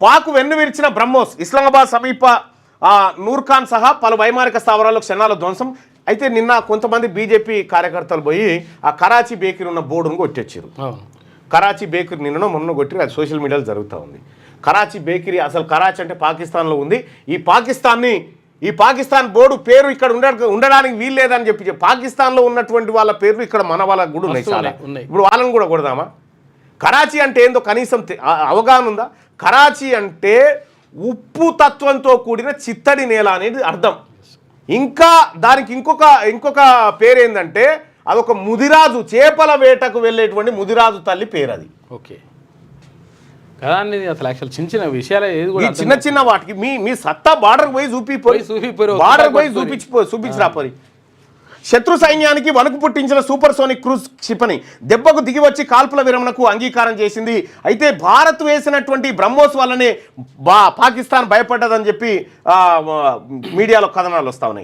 పాక్ వెన్ను విరిచిన బ్రహ్మోస్, ఇస్లామాబాద్ సమీప నూర్ఖాన్ సహా పలు వైమానిక స్థావరాల్లో క్షణాల ధ్వంసం. అయితే నిన్న కొంతమంది బీజేపీ కార్యకర్తలు పోయి ఆ కరాచీ బేకరీ ఉన్న బోర్డును కొట్టొచ్చారు. కరాచీ బేకరీ నిన్న మొన్న కొట్టి అది సోషల్ మీడియాలో జరుగుతూ ఉంది. కరాచీ బేకరీ అసలు కరాచీ అంటే పాకిస్తాన్లో ఉంది. ఈ పాకిస్తాన్ బోర్డు పేరు ఇక్కడ ఉండడానికి వీల్లేదని చెప్పి పాకిస్తాన్లో ఉన్నటువంటి వాళ్ళ పేర్లు ఇక్కడ మన వాళ్ళకు కూడా ఉన్నాయి చాలా. ఇప్పుడు వాళ్ళని కూడా కొడదామా? కరాచీ అంటే ఏందో కనీసం అవగాహన ఉందా? కరాచీ అంటే ఉప్పు తత్వంతో కూడిన చిత్తడి నేల అనేది అర్థం. ఇంకా దానికి ఇంకొక పేరు ఏంటంటే అదొక ముదిరాజు, చేపల వేటకు వెళ్ళేటువంటి ముదిరాజు తల్లి పేరు అది. ఓకే కదా అండి. అసలు యాక్చువల్ చిన్న చిన్న విషయాలు ఏది కూడా చిన్న వాటికి మీ సత్తా బార్డర్ పోయి బార్డర్ పోయి చూపించిరా పోయి. శత్రు సైన్యానికి వణుకు పుట్టించిన సూపర్ సోనిక్ క్రూజ్ క్షిపణి దెబ్బకు దిగి వచ్చి కాల్పుల విరమణకు అంగీకారం చేసింది. అయితే భారత్ వేసినటువంటి బ్రహ్మోస్ వల్లనే పాకిస్తాన్ భయపడ్డదని చెప్పి మీడియాలో కథనాలు వస్తా ఉన్నాయి.